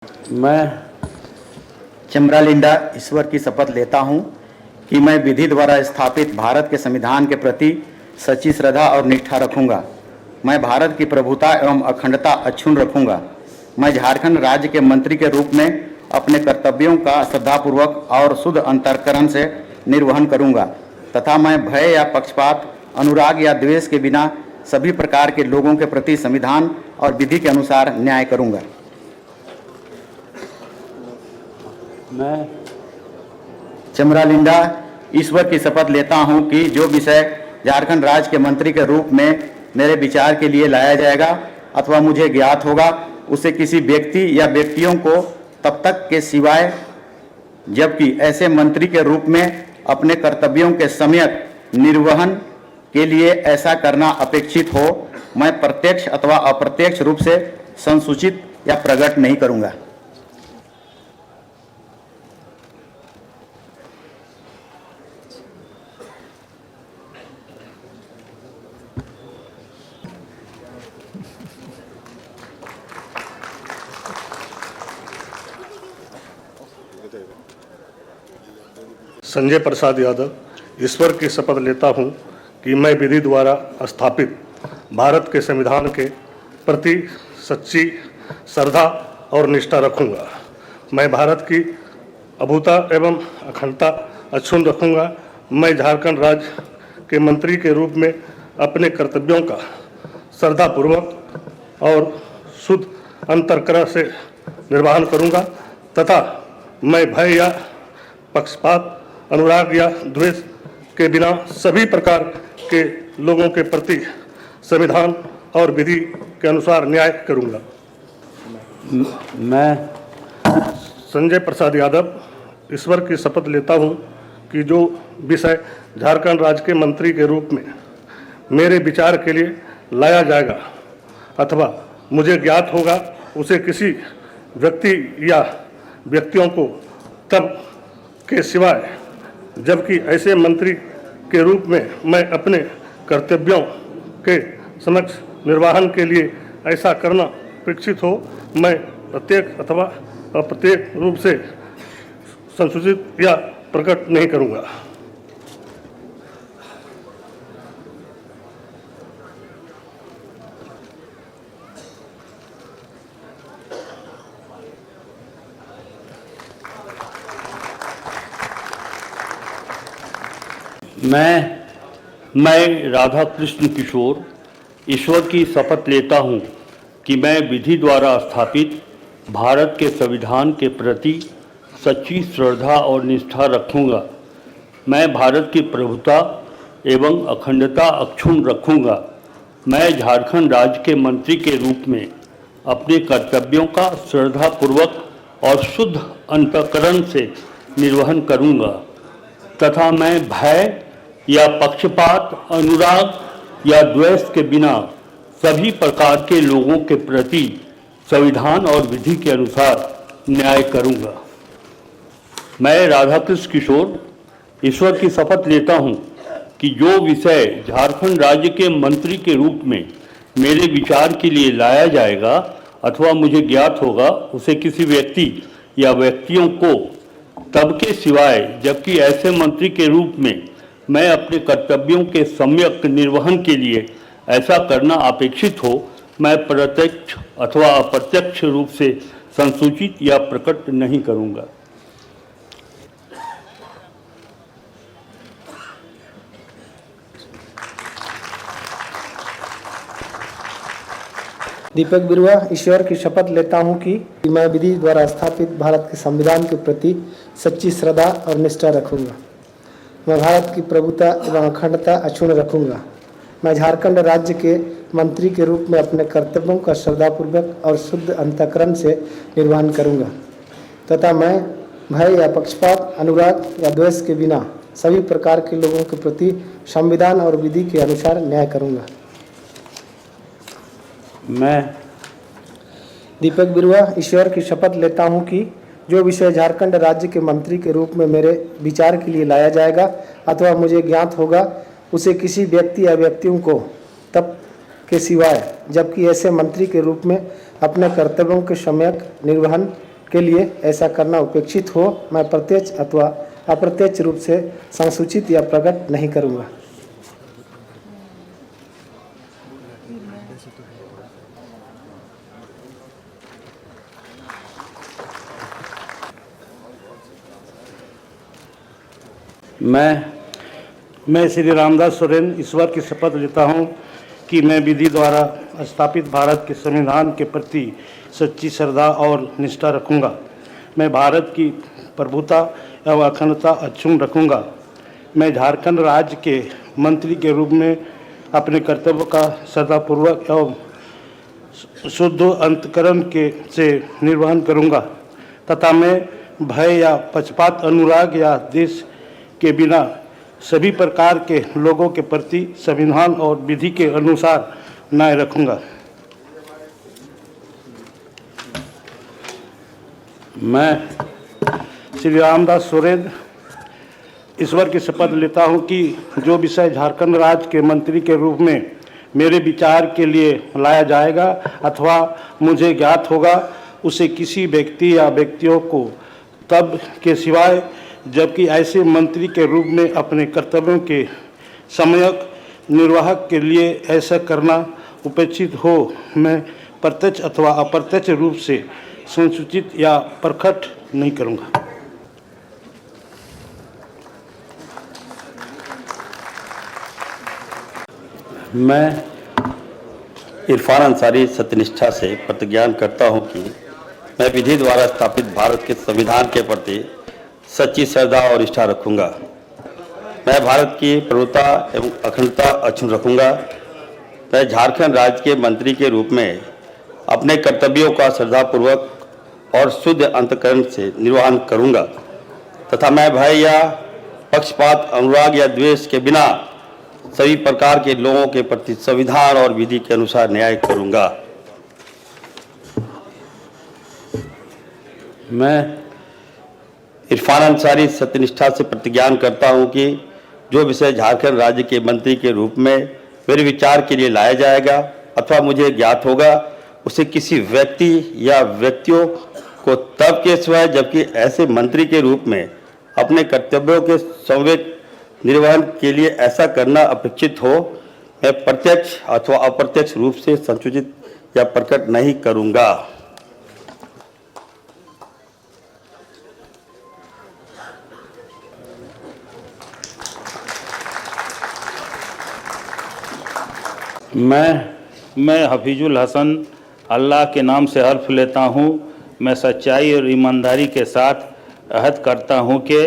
मैं चमरालिंडा ईश्वर की शपथ लेता हूँ कि मैं विधि द्वारा स्थापित भारत के संविधान के प्रति सच्ची श्रद्धा और निष्ठा रखूँगा। मैं भारत की प्रभुता एवं अखंडता अक्षुण्ण रखूँगा। मैं झारखंड राज्य के मंत्री के रूप में अपने कर्तव्यों का श्रद्धापूर्वक और शुद्ध अंतःकरण से निर्वहन करूँगा तथा मैं भय या पक्षपात, अनुराग या द्वेष के बिना सभी प्रकार के लोगों के प्रति संविधान और विधि के अनुसार न्याय करूँगा। मैं चमरालिंडा ईश्वर की शपथ लेता हूं कि जो विषय झारखंड राज्य के मंत्री के रूप में मेरे विचार के लिए लाया जाएगा अथवा मुझे ज्ञात होगा, उसे किसी व्यक्ति या व्यक्तियों को तब तक के सिवाय जबकि ऐसे मंत्री के रूप में अपने कर्तव्यों के सम्यक निर्वहन के लिए ऐसा करना अपेक्षित हो, मैं प्रत्यक्ष अथवा अप्रत्यक्ष रूप से संसूचित या प्रकट नहीं करूँगा। संजय प्रसाद यादव ईश्वर की शपथ लेता हूं कि मैं विधि द्वारा स्थापित भारत के संविधान के प्रति सच्ची श्रद्धा और निष्ठा रखूंगा। मैं भारत की अभूता एवं अखंडता अक्षुण्ण रखूंगा। मैं झारखंड राज्य के मंत्री के रूप में अपने कर्तव्यों का श्रद्धापूर्वक और शुद्ध अंतःकरण से निर्वहन करूंगा तथा मैं भय या पक्षपात, अनुराग या द्वेष के बिना सभी प्रकार के लोगों के प्रति संविधान और विधि के अनुसार न्याय करूंगा। मैं संजय प्रसाद यादव ईश्वर की शपथ लेता हूं कि जो विषय झारखंड राज्य के मंत्री के रूप में मेरे विचार के लिए लाया जाएगा अथवा मुझे ज्ञात होगा, उसे किसी व्यक्ति या व्यक्तियों को तब के सिवाय जबकि ऐसे मंत्री के रूप में मैं अपने कर्तव्यों के समक्ष निर्वहन के लिए ऐसा करना अपेक्षित हो, मैं प्रत्यक्ष अथवा अप्रत्यक्ष रूप से संसूचित या प्रकट नहीं करूँगा। मैं राधा कृष्ण किशोर ईश्वर की शपथ लेता हूँ कि मैं विधि द्वारा स्थापित भारत के संविधान के प्रति सच्ची श्रद्धा और निष्ठा रखूँगा। मैं भारत की प्रभुता एवं अखंडता अक्षुण्ण रखूँगा। मैं झारखंड राज्य के मंत्री के रूप में अपने कर्तव्यों का श्रद्धापूर्वक और शुद्ध अंतःकरण से निर्वहन करूँगा तथा मैं भय या पक्षपात, अनुराग या द्वेष के बिना सभी प्रकार के लोगों के प्रति संविधान और विधि के अनुसार न्याय करूंगा। मैं राधाकृष्ण किशोर ईश्वर की शपथ लेता हूं कि जो विषय झारखंड राज्य के मंत्री के रूप में मेरे विचार के लिए लाया जाएगा अथवा मुझे ज्ञात होगा, उसे किसी व्यक्ति या व्यक्तियों को तब के सिवाय जबकि ऐसे मंत्री के रूप में मैं अपने कर्तव्यों के सम्यक निर्वहन के लिए ऐसा करना अपेक्षित हो, मैं प्रत्यक्ष अथवा अप्रत्यक्ष रूप से संसूचित या प्रकट नहीं करूँगा। दीपक बिरुआ ईश्वर की शपथ लेता हूं कि मैं विधि द्वारा स्थापित भारत के संविधान के प्रति सच्ची श्रद्धा और निष्ठा रखूंगा। मैं भारत की प्रभुता एवं अखंडता अक्षुण्ण रखूंगा। मैं झारखंड राज्य के मंत्री के रूप में अपने कर्तव्यों का श्रद्धापूर्वक और शुद्ध अंतःकरण से निर्वहन करूंगा तथा मैं भय या पक्षपात, अनुराग या द्वेष के बिना सभी प्रकार के लोगों के प्रति संविधान और विधि के अनुसार न्याय करूंगा। मैं दीपक बिरुआ ईश्वर की शपथ लेता हूं कि जो विषय झारखंड राज्य के मंत्री के रूप में मेरे विचार के लिए लाया जाएगा अथवा मुझे ज्ञात होगा, उसे किसी व्यक्ति या व्यक्तियों को तब के सिवाय जबकि ऐसे मंत्री के रूप में अपने कर्तव्यों के सम्यक निर्वहन के लिए ऐसा करना उपेक्षित हो मैं प्रत्यक्ष अथवा अप्रत्यक्ष रूप से संसूचित या प्रकट नहीं करूँगा। मैं श्री रामदास सोरेन ईश्वर की शपथ लेता हूँ कि मैं विधि द्वारा स्थापित भारत के संविधान के प्रति सच्ची श्रद्धा और निष्ठा रखूँगा। मैं भारत की प्रभुता एवं अखंडता अक्षुण्ण रखूँगा। मैं झारखंड राज्य के मंत्री के रूप में अपने कर्तव्य का श्रद्धापूर्वक एवं शुद्ध अंतकरण से निर्वहन करूँगा तथा मैं भय या पक्षपात अनुराग या देश के बिना सभी प्रकार के लोगों के प्रति संविधान और विधि के अनुसार न्याय रखूँगा। मैं श्री रामदास सोरेन ईश्वर की शपथ लेता हूँ कि जो विषय झारखंड राज्य के मंत्री के रूप में मेरे विचार के लिए लाया जाएगा अथवा मुझे ज्ञात होगा उसे किसी व्यक्ति या व्यक्तियों को तब के सिवाय जबकि ऐसे मंत्री के रूप में अपने कर्तव्यों के सम्यक निर्वाह के लिए ऐसा करना उपेक्षित हो मैं प्रत्यक्ष अथवा अप्रत्यक्ष रूप से संसूचित या प्रकट नहीं करूँगा। मैं इरफान अंसारी सत्यनिष्ठा से प्रतिज्ञान करता हूं कि मैं विधि द्वारा स्थापित भारत के संविधान के प्रति सच्ची श्रद्धा और निष्ठा रखूंगा। मैं भारत की प्रभुता एवं अखंडता अक्षुण्ण रखूंगा। मैं झारखंड राज्य के मंत्री के रूप में अपने कर्तव्यों का श्रद्धापूर्वक और शुद्ध अंतकरण से निर्वहन करूंगा तथा मैं भय या पक्षपात अनुराग या द्वेष के बिना सभी प्रकार के लोगों के प्रति संविधान और विधि के अनुसार न्याय करूंगा। मैं इरफान अंसारी सत्यनिष्ठा से प्रतिज्ञान करता हूं कि जो विषय झारखंड राज्य के मंत्री के रूप में मेरे विचार के लिए लाया जाएगा अथवा मुझे ज्ञात होगा उसे किसी व्यक्ति या व्यक्तियों को तब के सिवाय जबकि ऐसे मंत्री के रूप में अपने कर्तव्यों के संवेक निर्वहन के लिए ऐसा करना अपेक्षित हो मैं प्रत्यक्ष अथवा अप्रत्यक्ष रूप से संसूचित या प्रकट नहीं करूंगा। मैं हफीजुल हसन अल्लाह के नाम से हल्फ लेता हूँ मैं सच्चाई और ईमानदारी के साथ अहद करता हूँ कि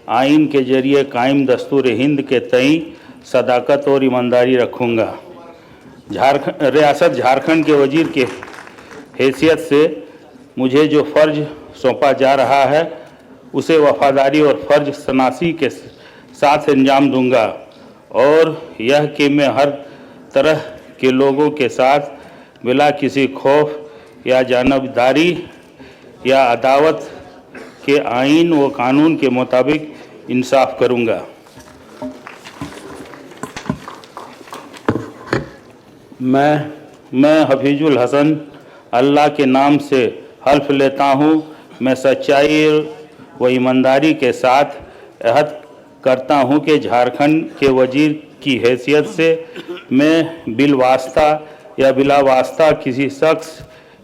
आइन के जरिए कायम दस्तूर हिंद के तई सदाकत और ईमानदारी रखूँगा। रियासत झारखंड के वजीर के हैसियत से मुझे जो फ़र्ज सौंपा जा रहा है उसे वफादारी और फ़र्ज शनासी के साथ अंजाम दूंगा और यह कि मैं हर तरह के लोगों के साथ बिला किसी खौफ या जानबदारी या अदावत के आइन व कानून के मुताबिक इंसाफ करूंगा। मैं हफीजुल हसन अल्लाह के नाम से हल्फ लेता हूँ मैं सच्चाई व ईमानदारी के साथ अहद करता हूँ कि झारखंड के वजीर की हैसियत से मैं बिलवास्ता या बिला वास्ता किसी शख्स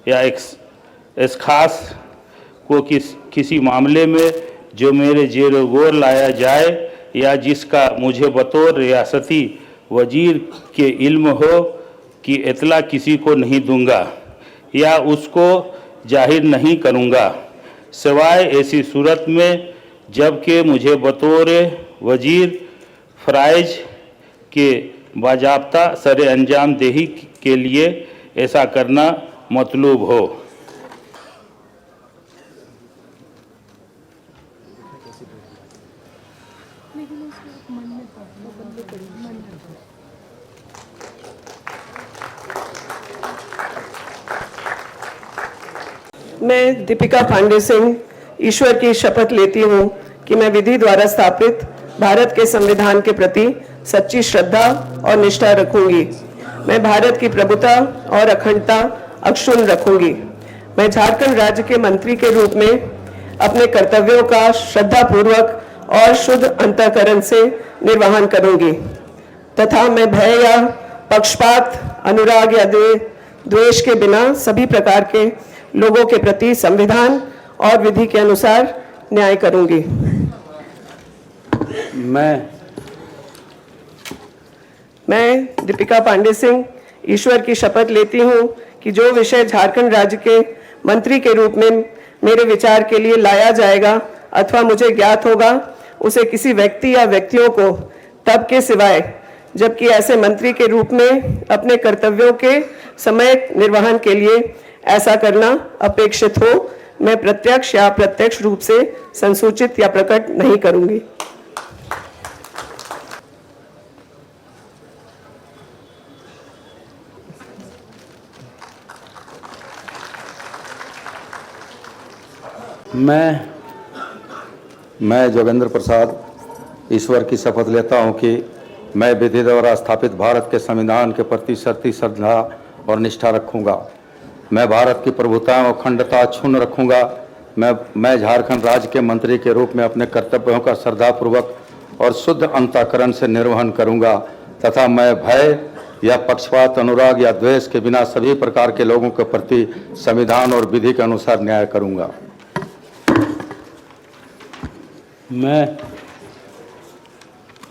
या इस खास को किसी मामले में जो मेरे जेर गौर लाया जाए या जिसका मुझे बतौर रियासती वजीर के इल्म हो कि इतला किसी को नहीं दूंगा या उसको जाहिर नहीं करूंगा सिवाय ऐसी सूरत में जबकि मुझे बतौर वजीर फ़राइज के बाजाब्ता सरे अंजाम देही के लिए ऐसा करना मतलूब हो। मैं दीपिका पांडे सिंह ईश्वर की शपथ लेती हूँ कि मैं विधि द्वारा स्थापित भारत के संविधान के प्रति सच्ची श्रद्धा और निष्ठा रखूंगी। मैं भारत की प्रभुता और अखंडता अक्षुण्ण रखूंगी। मैं झारखंड राज्य के मंत्री के रूप में अपने कर्तव्यों का श्रद्धापूर्वक और शुद्ध अंतःकरण से निर्वहन करूंगी तथा मैं भय या पक्षपात, अनुराग या द्वेष के बिना सभी प्रकार के लोगों के प्रति संविधान और विधि के अनुसार न्याय करूंगी। मैं दीपिका पांडे सिंह ईश्वर की शपथ लेती हूँ कि जो विषय झारखंड राज्य के मंत्री के रूप में मेरे विचार के लिए लाया जाएगा अथवा मुझे ज्ञात होगा, उसे किसी व्यक्ति या व्यक्तियों को तब के सिवाय जबकि ऐसे मंत्री के रूप में अपने कर्तव्यों के समय निर्वहन के लिए ऐसा करना अपेक्षित हो, मैं प्रत्यक्ष या अप्रत्यक्ष रूप से संसूचित या प्रकट नहीं करूंगी। मैं जोगेंद्र प्रसाद ईश्वर की शपथ लेता हूं कि मैं विधि द्वारा स्थापित भारत के संविधान के प्रति सच्ची श्रद्धा और निष्ठा रखूंगा। मैं भारत की प्रभुता और अखंडता अक्षुण्ण रखूंगा। मैं झारखंड राज्य के मंत्री के रूप में अपने कर्तव्यों का श्रद्धापूर्वक और शुद्ध अंतःकरण से निर्वहन करूंगा तथा मैं भय या पक्षपात, अनुराग या द्वेष के बिना सभी प्रकार के लोगों के प्रति संविधान और विधि के अनुसार न्याय करूंगा। मैं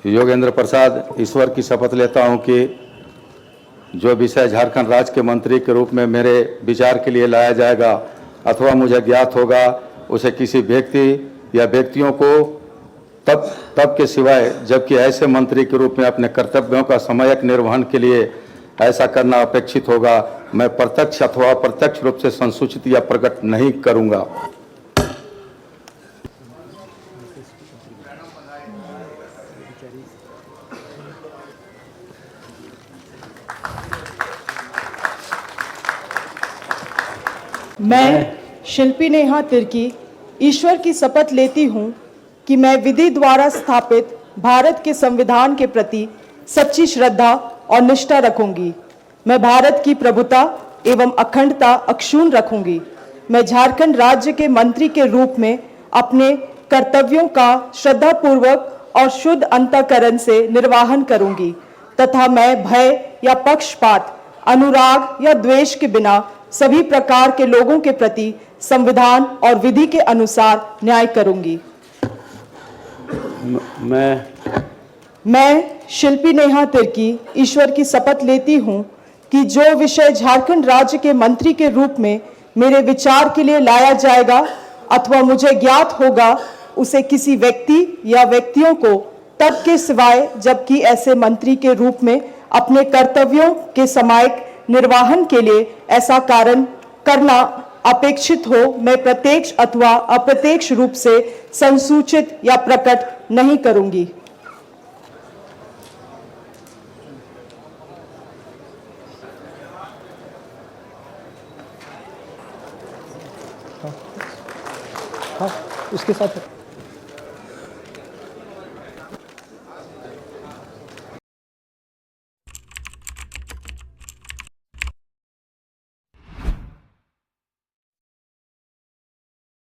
योगेंद्र प्रसाद ईश्वर की शपथ लेता हूं कि जो विषय झारखंड राज्य के मंत्री के रूप में मेरे विचार के लिए लाया जाएगा अथवा मुझे ज्ञात होगा, उसे किसी व्यक्ति या व्यक्तियों को तब के सिवाय जबकि ऐसे मंत्री के रूप में अपने कर्तव्यों का समयक निर्वहन के लिए ऐसा करना अपेक्षित होगा, मैं प्रत्यक्ष अथवा अप्रत्यक्ष रूप से संसूचित या प्रकट नहीं करूंगा। मैं शिल्पी नेहा तिर्की ईश्वर की शपथ लेती हूँ कि मैं विधि द्वारा स्थापित भारत के संविधान के प्रति सच्ची श्रद्धा और निष्ठा रखूंगी। मैं भारत की प्रभुता एवं अखंडता अक्षुण्ण रखूंगी। मैं झारखंड राज्य के मंत्री के रूप में अपने कर्तव्यों का श्रद्धापूर्वक और शुद्ध अंतःकरण से निर्वहन करूंगी तथा मैं भय या पक्षपात, अनुराग या द्वेष के बिना सभी प्रकार के लोगों के प्रति संविधान और विधि के अनुसार न्याय करूंगी। मैं शिल्पी नेहा तिर्की ईश्वर की शपथ लेती हूं कि जो विषय झारखंड राज्य के मंत्री के रूप में मेरे विचार के लिए लाया जाएगा अथवा मुझे ज्ञात होगा, उसे किसी व्यक्ति या व्यक्तियों को तब के सिवाय जबकि ऐसे मंत्री के रूप में अपने कर्तव्यों के समयक निर्वहन के लिए ऐसा कारण करना अपेक्षित हो, मैं प्रत्यक्ष अथवा अप्रत्यक्ष रूप से संसूचित या प्रकट नहीं करूंगी। हाँ, उसके साथ